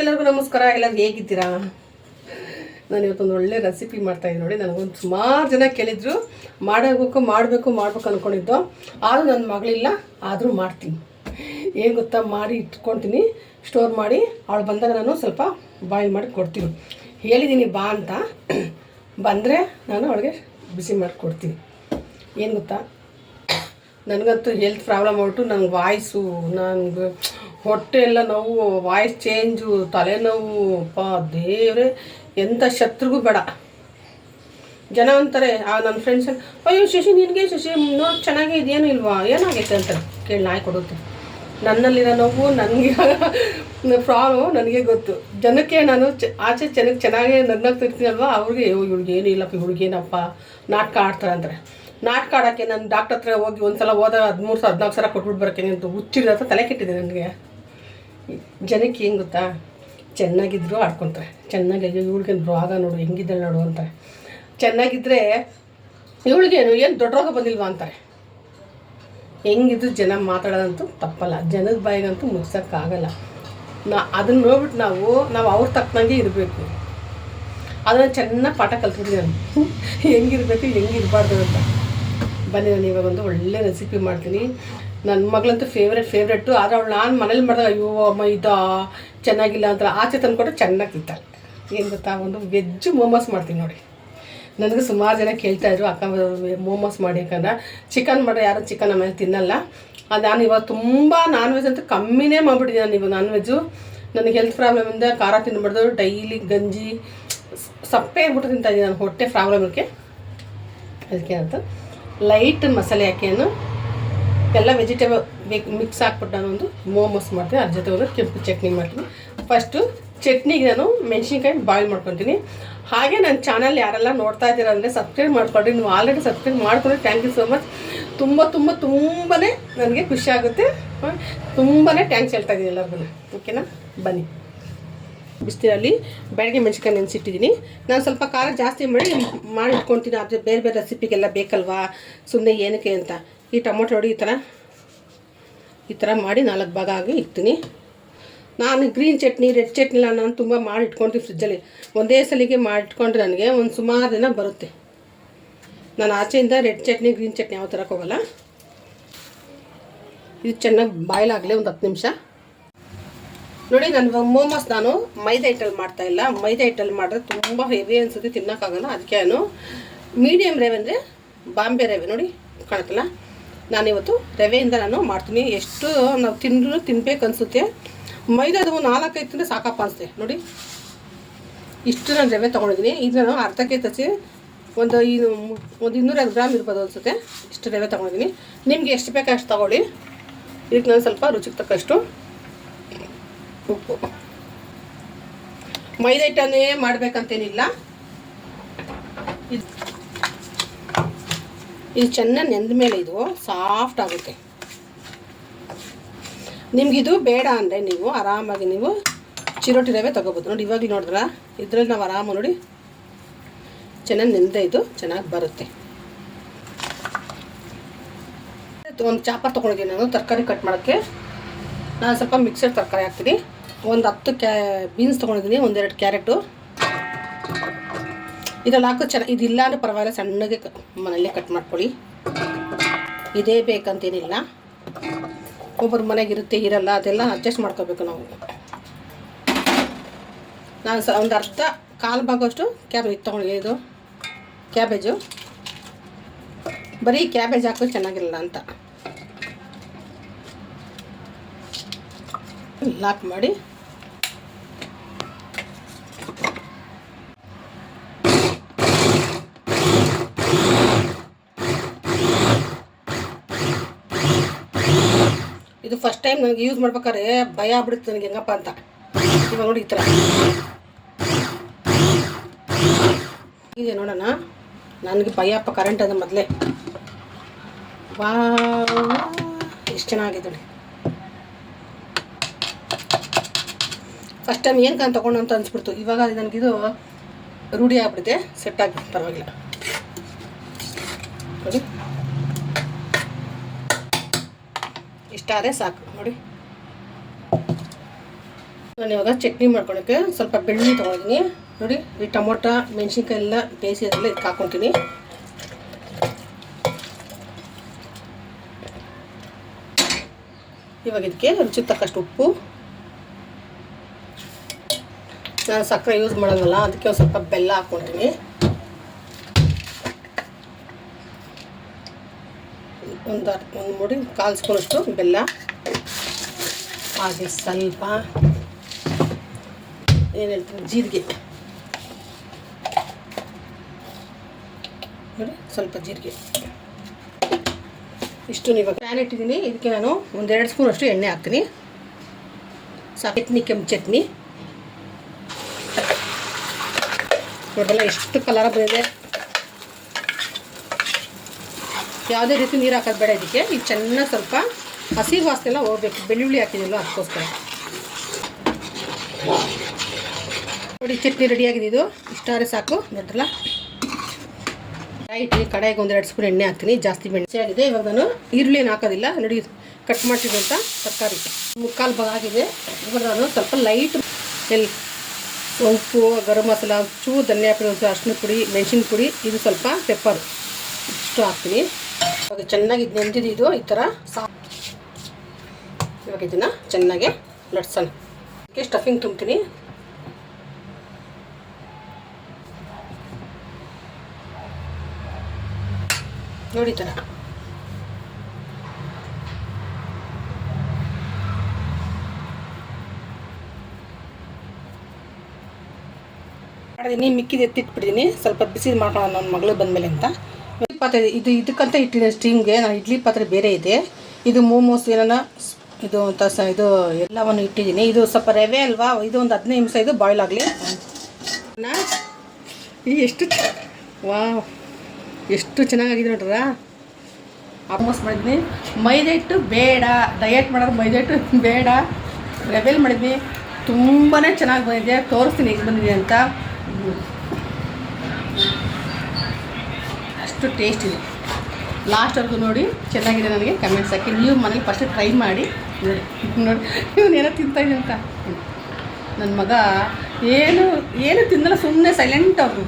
ಎಲ್ಲರಿಗೂ ನಮಸ್ಕಾರ. ಎಲ್ಲರೂ ಹೇಗಿದ್ದೀರಾ? ನಾನು ಇವತ್ತೊಂದು ಒಳ್ಳೆ ರೆಸಿಪಿ ಮಾಡ್ತಾಯಿದ್ದೀನಿ ನೋಡಿ. ನನಗೊಂದು ಸುಮಾರು ಜನ ಕೇಳಿದ್ರು, ಮಾಡಬೇಕು ಅಂದ್ಕೊಂಡಿದ್ದು. ಆದರೂ ನನ್ನ ಮಗಳಿಲ್ಲ, ಆದರೂ ಮಾಡ್ತೀನಿ. ಏನು ಗೊತ್ತಾ, ಮಾಡಿ ಇಟ್ಕೊಳ್ತೀನಿ, ಸ್ಟೋರ್ ಮಾಡಿ ಅವಳು ಬಂದಾಗ ನಾನು ಸ್ವಲ್ಪ ಬಾಯ್ಲ್ ಮಾಡಿ ಕೊಡ್ತೀನಿ. ಹೇಳಿದ್ದೀನಿ ಬಾ ಅಂತ, ಬಂದರೆ ನಾನು ಅವಳಿಗೆ ಬಿಸಿ ಮಾಡಿ ಕೊಡ್ತೀನಿ. ಏನು ಗೊತ್ತಾ, ನನಗಂತೂ ಹೆಲ್ತ್ ಪ್ರಾಬ್ಲಮ್ ಆಗ್ಬಿಟ್ಟು ನನಗೆ ವಾಯ್ಸು, ನನಗೆ ಹೊಟ್ಟೆ ಎಲ್ಲ ನೋವು, ವಾಯ್ಸ್ ಚೇಂಜು, ತಲೆನೋವು, ದೇವ್ರೆ ಎಂಥ ಶತ್ರುಗೂ ಬೇಡ. ಜನ ಅಂತಾರೆ, ನನ್ನ ಫ್ರೆಂಡ್ಸ್, ಅಯ್ಯೋ ಶಶಿ ನಿನಗೆ ಶಶಿ ನೋಡಿ ಚೆನ್ನಾಗೇ ಇದೇನು ಇಲ್ವಾ, ಏನಾಗೈತೆ ಅಂತಾರೆ. ಕೇಳಿ ನಾಯಿ ಕೊಡುತ್ತೆ. ನನ್ನಲ್ಲಿರೋ ನೋವು ನನಗೆ ಪ್ರಾಬ್ಲಮ್ ನನಗೆ ಗೊತ್ತು. ಜನಕ್ಕೆ ನಾನು ಆಚೆ ಚೆನ್ನಾಗೇ ನಗ್ನಾಗ್ತಿರ್ತೀನಲ್ವ, ಅವ್ರಿಗೆ ಇವ್ಳಿಗೆ ಏನೂ ಇಲ್ಲಪ್ಪ, ಇವ್ಳಿಗೇನಪ್ಪ ನಾಟಕ ಆಡ್ತಾರೆ ಅಂತಾರೆ. ನಾಟಕ ಆಡೋಕ್ಕೆ ನಾನು ಡಾಕ್ಟರ್ ಹತ್ರ ಹೋಗಿ ಒಂದು ಸಲ ಹೋದ 13,000-14,000 ಕೊಟ್ಬಿಟ್ಟು ಬರೋಕ್ಕೆ ಅಂತ ಹುಚ್ಚಿರೋದು ತಲೆ ಕೆಟ್ಟಿದೆ ನನಗೆ. ಜನಕ್ಕೆ ಏನು ಗೊತ್ತಾ, ಚೆನ್ನಾಗಿದ್ರು ಆಡ್ಕೊತಾರೆ. ಚೆನ್ನಾಗಿ ಇವ್ಳಿಗೆ ರೋಗ ನೋಡು ಹೆಂಗಿದ್ದಾಳೆ ನೋಡು ಅಂತಾರೆ. ಚೆನ್ನಾಗಿದ್ದರೆ ಇವಳಿಗೇನು ಏನು ದೊಡ್ಡ ರೋಗ ಬಂದಿಲ್ವಾ ಅಂತಾರೆ. ಹೆಂಗಿದ್ರು ಜನ ಮಾತಾಡೋದಂತೂ ತಪ್ಪಲ್ಲ, ಜನದ ಬಾಯಿಗಂತೂ ಮುಗ್ಸೋಕ್ಕಾಗಲ್ಲ. ಅದನ್ನು ನೋಡ್ಬಿಟ್ಟು ನಾವು ಅವ್ರ ತಕ್ಕನಂಗೆ ಇರಬೇಕು. ಅದನ್ನು ಚೆನ್ನಾಗಿ ಪಾಠ ಕಲ್ತಿದ್ದೀನಿ ನಾನು, ಹೆಂಗಿರಬೇಕು ಹೆಂಗಿರಬಾರ್ದು ಅಂತ. ಬನ್ನಿ, ನಾನು ಇವಾಗ ಒಂದು ಒಳ್ಳೆ ರೆಸಿಪಿ ಮಾಡ್ತೀನಿ. ನನ್ನ ಮಗಳಂತೂ ಫೇವ್ರೆಟ್ಟು. ಆದರೆ ಅವಳು ನಾನು ಮನೇಲಿ ಮಾಡಿದಾಗ ಅಯ್ಯೋ ಮೈದಾ ಚೆನ್ನಾಗಿಲ್ಲ ಅಂತ ಆಚೆ ತಂದುಕೊಟ್ಟು ಚೆನ್ನಾಗಿ ತಿಂತಾಳೆ. ಏನು ಗೊತ್ತಾ, ಒಂದು ವೆಜ್ ಮೋಮೋಸ್ ಮಾಡ್ತೀನಿ ನೋಡಿ. ನನಗೆ ಸುಮಾರು ಜನ ಕೇಳ್ತಾಯಿದ್ರು, ಅಕ್ಕ ಮೋಮೋಸ್ ಮಾಡಿ, ಯಾಕಂದ್ರೆ ಚಿಕನ್ ಮಾಡ್ರೆ ಯಾರು ಚಿಕನ್ ಆಮೇಲೆ ತಿನ್ನಲ್ಲ. ನಾನು ಇವಾಗ ತುಂಬ ನಾನ್ ವೆಜ್ ಅಂತೂ ಕಮ್ಮಿನೇ ಮಾಡಿಬಿಟ್ಟಿದ್ದೀನಿ. ನಾನು ಇವಾಗ ನಾನ್ ವೆಜ್ಜು ನನಗೆ ಹೆಲ್ತ್ ಪ್ರಾಬ್ಲಮಿಂದ ಖಾರ ತಿನ್ಬಾರ್ದು, ಡೈಲಿ ಗಂಜಿ ಸಪ್ಪೆ ಆಗ್ಬಿಟ್ಟು ತಿಂತಾಯಿದ್ದೀನಿ ನಾನು ಹೊಟ್ಟೆ ಪ್ರಾಬ್ಲಮಕ್ಕೆ. ಅದಕ್ಕೆ ಅಂತ ಲೈಟ್ ಮಸಾಲೆ ಹಾಕಿ ಎಲ್ಲ ವೆಜಿಟೇಬಲ್ ಮಿಕ್ಸ್ ಹಾಕ್ಬಿಟ್ಟು ನಾನು ಒಂದು ಮೋಮೋಸ್ ಮಾಡ್ತೀನಿ. ಅದ್ರ ಜೊತೆ ಒಂದು ಕೆಂಪು ಚಟ್ನಿ ಮಾಡ್ತೀನಿ. ಫಸ್ಟು ಚಟ್ನಿಗೆ ನಾನು ಮೆಣಸಿನ್ಕಾಯಿ ಬಾಯ್ಲ್ ಮಾಡ್ಕೊತೀನಿ. ಹಾಗೆ ನನ್ನ ಚಾನಲ್ ಯಾರೆಲ್ಲ ನೋಡ್ತಾ ಇದ್ದೀರ ಅಂದರೆ ಸಬ್ಸ್ಕ್ರೈಬ್ ಮಾಡ್ಕೊಳ್ರಿ. ನೀವು ಆಲ್ರೆಡಿ ಸಬ್ಸ್ಕ್ರೈಬ್ ಮಾಡ್ಕೊಂಡ್ರೆ ಥ್ಯಾಂಕ್ ಯು ಸೋ ಮಚ್. ತುಂಬಾ ನನಗೆ ಖುಷಿ ಆಗುತ್ತೆ. ತುಂಬಾ ಥ್ಯಾಂಕ್ಸ್ ಹೇಳ್ತಾ ಇದ್ದೀನಿ ಎಲ್ಲರಿಗೂ. ಓಕೆನಾ, ಬನ್ನಿ. ಬಿಸಿನೀರಲ್ಲಿ ಬೆಳಗ್ಗೆ ಮೆಣಸಿನ್ಕಾಯಿ ನೆನೆಸಿಟ್ಟಿದ್ದೀನಿ. ನಾನು ಸ್ವಲ್ಪ ಖಾರ ಜಾಸ್ತಿ ಮಾಡಿ ಇಟ್ಕೊಳ್ತೀನಿ. ಆದರೆ ಬೇರೆ ರೆಸಿಪಿಗೆಲ್ಲ ಬೇಕಲ್ವಾ, ಸುಮ್ಮನೆ ಏನಕ್ಕೆ ಅಂತ. ಈ ಟೊಮೊಟೊ ನೋಡಿ ಈ ಥರ ಮಾಡಿ 4 ಭಾಗ ಆಗಿ ಇಡ್ತೀನಿ. ನಾನು ಗ್ರೀನ್ ಚಟ್ನಿ, ರೆಡ್ ಚಟ್ನಿಲ್ಲ ನಾನು ತುಂಬ ಮಾಡಿ ಇಟ್ಕೊಳ್ತೀನಿ ಫ್ರಿಜ್ಜಲ್ಲಿ. ಒಂದೇ ಸಲಿಗೆ ಮಾಡಿಟ್ಕೊಂಡ್ರೆ ನನಗೆ ಒಂದು ಸುಮಾರು ದಿನ ಬರುತ್ತೆ. ನಾನು ಆಚೆಯಿಂದ ರೆಡ್ ಚಟ್ನಿ, ಗ್ರೀನ್ ಚಟ್ನಿ ಯಾವ ಥರಕ್ಕೆ ಹೋಗಲ್ಲ. ಇದು ಚೆನ್ನಾಗಿ ಬಾಯ್ಲ್ ಆಗಲಿ ಒಂದು 10 ನಿಮಿಷ. ನೋಡಿ, ನಾನು ಮೋಮೋಸ್ ನಾನು ಮೈದಾ ಹಿಟ್ಟಲ್ಲಿ ಮಾಡ್ತಾಯಿಲ್ಲ. ಮೈದಾ ಹಿಟ್ಟಲ್ಲಿ ಮಾಡಿದ್ರೆ ತುಂಬ ಹೆವಿ ಅನಿಸುತ್ತೆ, ತಿನ್ನೋಕ್ಕಾಗಲ್ಲ. ಅದಕ್ಕೆ ನಾನು ಮೀಡಿಯಮ್ ರವೆ ಅಂದರೆ ಬಾಂಬೆ ರವೆ ನೋಡಿ ಕಾಣುತ್ತಲ್ಲ, ನಾನಿವತ್ತು ರವೆಯಿಂದ ನಾನು ಮಾಡ್ತೀನಿ. ಎಷ್ಟು ನಾವು ತಿನ್ಬೇಕು ಅನಿಸುತ್ತೆ. ಮೈದಾದು 4-5 ತಿಂದರೆ ಸಾಕಪ್ಪ ಅನಿಸುತ್ತೆ ನೋಡಿ. ಇಷ್ಟು ನಾನು ರವೆ ತೊಗೊಂಡಿದ್ದೀನಿ. ಇದು ನಾನು ಅರ್ಧ ಕೆಜಿ ಒಂದು 250 ಗ್ರಾಮ್ ಇರ್ಬೋದು ಅನಿಸುತ್ತೆ. ಇಷ್ಟು ರವೆ ತೊಗೊಂಡಿದ್ದೀನಿ. ನಿಮಗೆ ಎಷ್ಟು ಬೇಕು ಅಷ್ಟು ತೊಗೊಳ್ಳಿ. ಇದಕ್ಕೆ ನಾನು ಸ್ವಲ್ಪ ರುಚಿಗೆ ತಕ್ಕಷ್ಟು ಉಪ್ಪು. ಮೈದಾ ಹಿಟ್ಟನ್ನೇ ಮಾಡಬೇಕಂತೇನಿಲ್ಲ. ಇದು ಚೆನ್ನಾಗಿ ನೆಂದ ಮೇಲೆ ಇದು ಸಾಫ್ಟ್ ಆಗುತ್ತೆ. ನಿಮಗಿದು ಬೇಡ ಅಂದರೆ ನೀವು ಆರಾಮಾಗಿ ನೀವು ಚಿರೋಟಿ ರವೆ ತೊಗೋಬೋದು ನೋಡಿ. ಇವಾಗಲೂ ನೋಡಿದ್ರ ಇದರಲ್ಲಿ ನಾವು ಆರಾಮ ನೋಡಿ ಚೆನ್ನಾಗಿ ನೆಂದ ಇದು ಚೆನ್ನಾಗಿ ಬರುತ್ತೆ. ಒಂದು ಚಾಪರ್ ತೊಗೊಂಡಿದ್ದೀನಿ ನಾನು ತರಕಾರಿ ಕಟ್ ಮಾಡೋಕ್ಕೆ. ನಾನು ಸ್ವಲ್ಪ ಮಿಕ್ಸರ್ ತರಕಾರಿ ಹಾಕ್ತೀನಿ. ಒಂದು 10 ಬೀನ್ಸ್ ತೊಗೊಂಡಿದ್ದೀನಿ, 1-2 ಕ್ಯಾರೆಟು. ಇದರಲ್ಲಿ ಹಾಕೋ ಇದಿಲ್ಲ ಅಂದರೆ ಪರವಾಗಿಲ್ಲ, ಸಣ್ಣಗೆ ಮನೆಯಲ್ಲೇ ಕಟ್ ಮಾಡ್ಕೊಳ್ಳಿ. ಇದೇ ಬೇಕಂತೇನಿಲ್ಲ, ಒಬ್ಬರು ಮನೆಗಿರುತ್ತೆ ಇರಲ್ಲ, ಅದೆಲ್ಲ ಅಡ್ಜಸ್ಟ್ ಮಾಡ್ಕೋಬೇಕು ನಾವು. ನಾನು ಒಂದು ಕಾಲು ಭಾಗಷ್ಟು ಇದು ಕ್ಯಾಬೇಜು. ಬರೀ ಕ್ಯಾಬೇಜ್ ಹಾಕೋದು ಚೆನ್ನಾಗಿರಲ್ಲ ಅಂತ ಲಾಕ್ ಮಾಡಿ ಇದು ಫಸ್ಟ್ ಟೈಮ್ ನನಗೆ ಯೂಸ್ ಮಾಡ್ಬೇಕಾದ್ರೆ ಭಯ ಆಗ್ಬಿಡುತ್ತೆ ನನಗೆ, ಹೆಂಗಪ್ಪ ಅಂತ. ಇವಾಗ ನೋಡಿ ಈ ಥರ ಇದೆ ನೋಡೋಣ. ನನಗೆ ಭಯಪ್ಪ ಕರೆಂಟ್ ಅದು ಮೊದಲೇ. ಎಷ್ಟು ಚೆನ್ನಾಗಿದೆ ನೋಡಿ. ಫಸ್ಟ್ ಟೈಮ್ ಏನು ಕಾನ್ ತೊಗೊಂಡು ಅಂತ ಅನಿಸ್ಬಿಡ್ತು. ಇವಾಗ ನನಗಿದು ರೂಢಿ ಆಗ್ಬಿಟ್ಟಿದೆ, ಸೆಟ್ ಆಗಿ ಪರವಾಗಿಲ್ಲ ನೋಡಿ. ಇಷ್ಟಾದರೆ ಸಾಕು ನೋಡಿ. ನಾನು ಇವಾಗ ಚಟ್ನಿ ಮಾಡ್ಕೊಳ್ಳೋಕ್ಕೆ ಸ್ವಲ್ಪ ಬೆಳ್ಳುಳ್ಳಿ ತೊಗೊಂಡಿದ್ದೀನಿ ನೋಡಿ. ಈ ಟೊಮೊಟೊ ಮೆಣಸಿನ್ಕಾಯಿ ಎಲ್ಲ ಬೇಯಿಸಿ ಅದೆಲ್ಲ ಇದಕ್ಕೆ ಹಾಕ್ಕೊತೀನಿ. ಇವಾಗ ಇದಕ್ಕೆ ರುಚಿಗೆ ತಕ್ಕಷ್ಟು ಉಪ್ಪು. ನಾನು ಸಕ್ಕರೆ ಯೂಸ್ ಮಾಡೋಂಗಲ್ಲ, ಅದಕ್ಕೆ ಒಂದು ಸ್ವಲ್ಪ ಬೆಲ್ಲ ಹಾಕ್ಕೊತೀನಿ. ಒಂದು ಮುಡಿ 1/4 ಸ್ಪೂನಷ್ಟು ಬೆಲ್ಲ, ಹಾಗೆ ಸ್ವಲ್ಪ ಏನು ಹೇಳ್ತೀನಿ ಜೀರಿಗೆ ನೋಡಿ, ಸ್ವಲ್ಪ ಜೀರಿಗೆ ಇಷ್ಟು. ಇವಾಗ ಪ್ಯಾನ್ ಇಟ್ಟಿದ್ದೀನಿ, ಇದಕ್ಕೆ ನಾನು 1-2 ಸ್ಪೂನಷ್ಟು ಎಣ್ಣೆ ಹಾಕ್ತೀನಿ. ಚಟ್ನಿ, ಕೆಂಪು ಚಟ್ನಿ ನೋಡಲ್ಲ ಎಷ್ಟು ಕಲರ ಬಂದಿದೆ. ಯಾವುದೇ ರೀತಿ ನೀರು ಹಾಕೋದು ಬೇಡ ಇದಕ್ಕೆ. ಈಗ ಚೆನ್ನಾಗಿ ಸ್ವಲ್ಪ ಹಸಿ ವಾಸನೆ ಎಲ್ಲ ಹೋಗ್ಬೇಕು. ಬೆಳ್ಳುಳ್ಳಿ ಹಾಕಿದಿಲ್ಲ ಅದಕ್ಕೋಸ್ಕರ. ನೋಡಿ ಚಟ್ನಿ ರೆಡಿಯಾಗಿದೆ. ಇದು ಇಷ್ಟಾದ್ರೆ ಸಾಕು ನೋಡ್ರಲ್ಲ. ಇಟ್ಟು ಕಡೆಗೆ 1-2 ಸ್ಪೂನ್ ಎಣ್ಣೆ ಹಾಕ್ತೀನಿ, ಜಾಸ್ತಿ ಮೆಣಸೆ ಆಗಿದೆ. ಇವಾಗ ನಾನು ಈರುಳ್ಳಿನ ಹಾಕೋದಿಲ್ಲ ನೋಡಿ, ಕಟ್ ಮಾಡ್ತಿದ್ದಂಥ ತರಕಾರಿ 3/4 ಭಾಗ ಆಗಿದೆ. ಇವಾಗ ನಾನು ಸ್ವಲ್ಪ ಲೈಟ್ ಉಪ್ಪು, ಗರಂ ಮಸಾಲ, ಚೂರು ಧನಿಯಾ ಪುಡಿ, ಒಂದು ಅರಿಶಿನ ಪುಡಿ, ಮೆಣಸಿನ ಪುಡಿ, ಇದು ಸ್ವಲ್ಪ ಪೆಪ್ಪರ್ ಇಷ್ಟು ಹಾಕ್ತೀನಿ. ಇವಾಗ ಚೆನ್ನಾಗಿ ಇದು ನೆಂದಿದ್ದು ಇದು ಈ ಥರ ಇವಾಗ ಇದನ್ನು ಚೆನ್ನಾಗಿ ಲಟ್ಸೋಣ. ಅದಕ್ಕೆ ಸ್ಟಫಿಂಗ್ ತುಂಬ್ತೀನಿ. ನೋಡಿ ಥರ ಮಾಡಿದ್ದೀನಿ. ಮಿಕ್ಕಿದ ಎತ್ತಿಟ್ಬಿಟ್ಟಿದ್ದೀನಿ, ಸ್ವಲ್ಪ ಬಿಸಿ ಮಾಡ್ಕೊಳ್ಳೋಣ ನನ್ನ ಮಗಳು ಬಂದಮೇಲೆ ಅಂತ. ಪಾತ್ರೆ ಇದು ಇದಕ್ಕಂತ ಇಟ್ಟಿದ್ದೀನಿ ಸ್ಟೀಮ್ಗೆ. ನಾನು ಇಡ್ಲಿ ಪಾತ್ರೆ ಬೇರೆ ಇದೆ. ಇದು ಮೋಮೋಸ್ ಏನಾನ ಇದು ಅಂತ ಇದು ಎಲ್ಲವನ್ನು ಇಟ್ಟಿದ್ದೀನಿ. ಇದು ಸ್ವಲ್ಪ ರವೆ ಅಲ್ವಾ, ಇದು ಒಂದು 15 ನಿಮಿಷ ಇದು ಬಾಯ್ಲ್ ಆಗಲಿ. ಈ ಎಷ್ಟು ಎಷ್ಟು ಚೆನ್ನಾಗಿದೆ ನೋಡ್ರ. ಮೋಮೋಸ್ ಮಾಡಿದ್ನಿ. ಮೈದಾ ಹಿಟ್ಟು ಬೇಡ, ಡಯಟ್ ಮಾಡೋದು ಮೈದಾ ಹಿಟ್ಟು ಬೇಡ, ರವೆಲ್ ಮಾಡಿದ್ನಿ. ತುಂಬಾ ಚೆನ್ನಾಗಿ ಬಂದಿದೆ. ತೋರಿಸ್ತೀನಿ ಹೇಗೆ ಬಂದಿದೆ ಅಂತ. ಅಷ್ಟು ಟೇಸ್ಟ್ ಇದೆ. ಲಾಸ್ಟ್ವರೆಗೂ ನೋಡಿ ಚೆನ್ನಾಗಿದೆ ನನಗೆ ಕಮೆಂಟ್ಸ್ ಹಾಕಿ. ನೀವು ಮನೇಲಿ ಫಸ್ಟ್ ಟ್ರೈ ಮಾಡಿ ನೋಡಿ. ನೋಡಿ ಇವನೇನೋ ತಿಂತಾಯಿದೆ ಅಂತ. ನನ್ನ ಮಗ ಏನು ತಿನ್ನಲ್ಲ, ಸುಮ್ಮನೆ ಸೈಲೆಂಟ್ ಅವರು.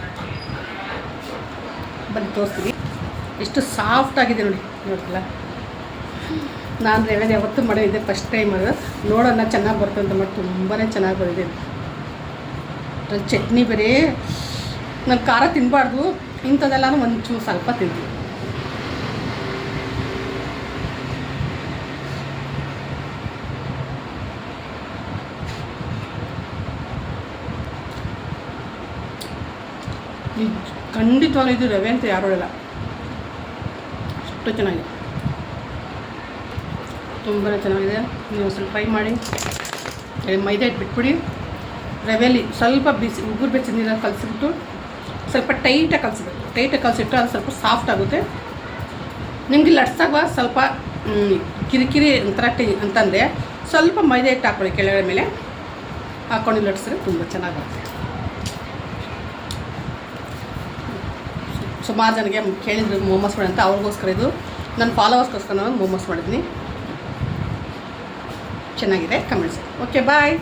ಬನ್ನಿ ತೋರಿಸ್ತೀನಿ ಎಷ್ಟು ಸಾಫ್ಟ್ ಆಗಿದೆ ನೋಡಿ. ನೋಡ್ತಿಲ್ಲ, ನಾನು ರವೆ ಯಾವತ್ತೂ ಮಾಡಿದ್ದೆ, ಫಸ್ಟ್ ಟೈಮ್ ಮಾಡೋದು. ನೋಡೋಣ ಚೆನ್ನಾಗಿ ಬರುತ್ತೆ ಅಂತ ಮಾಡಿ ತುಂಬಾ ಚೆನ್ನಾಗಿ ಬಂದಿದೆ. ಚಟ್ನಿ ಬೇರೆ, ನಾನು ಖಾರ ತಿನ್ನಬಾರ್ದು, ಇಂಥದ್ದೆಲ್ಲ ಒಂಚೂರು ಸ್ವಲ್ಪ ತಿಂತೀನಿ. ಖಂಡಿತವಾಗ್ಲೂ ಇದು ರವೆ ಅಂತ ಯಾರು ಹೇಳಲ್ಲ, ಅಷ್ಟು ಚೆನ್ನಾಗಿದೆ, ತುಂಬಾ ಚೆನ್ನಾಗಿದೆ. ನೀವು ಸ್ವಲ್ಪ ಟ್ರೈ ಮಾಡಿ. ಮೈದಾ ಹಿಟ್ಟು ಬಿಟ್ಬಿಡಿ, ರವೆಯಲ್ಲಿ ಸ್ವಲ್ಪ ಬಿಸಿ ಉಗುರು ಬೆಚ್ಚ ನೀರಲ್ಲಿ ಕಲಸಿಬಿಟ್ಟು ಸ್ವಲ್ಪ ಟೈಟಾಗಿ ಕಲಿಸ್ಬೇಕು. ಟೈಟಾಗಿ ಕಲಸಿಟ್ಟು ಅದು ಸ್ವಲ್ಪ ಸಾಫ್ಟ್ ಆಗುತ್ತೆ. ನಿಮಗೆ ಲಟ್ಸಾಗ ಸ್ವಲ್ಪ ಕಿರಿಕಿರಿ ಒಂಥರ ಅಂತಂದರೆ ಸ್ವಲ್ಪ ಮೈದಾ ಹಿಟ್ಟು ಹಾಕ್ಕೊಳ್ಳಿ, ಕೆಳಗಡೆ ಮೇಲೆ ಹಾಕ್ಕೊಂಡು ಲಟ್ಸಿದ್ರೆ ತುಂಬ ಚೆನ್ನಾಗುತ್ತೆ. ಸುಮಾರು ಜನಕ್ಕೆ ಕೇಳಿದ್ರು ಮೋಮೋಸ್ ಮಾಡಿ ಅಂತ, ಅವ್ರಿಗೋಸ್ಕರ ಇದು ನನ್ನ ಫಾಲೋವರ್ಸ್ಗೋಸ್ಕರ ನಾನು ಮೋಮೋಸ್ ಮಾಡಿದ್ದೀನಿ. ಚೆನ್ನಾಗಿದೆ, ಕಮೆಂಟ್ಸ್. ಓಕೆ, ಬಾಯ್.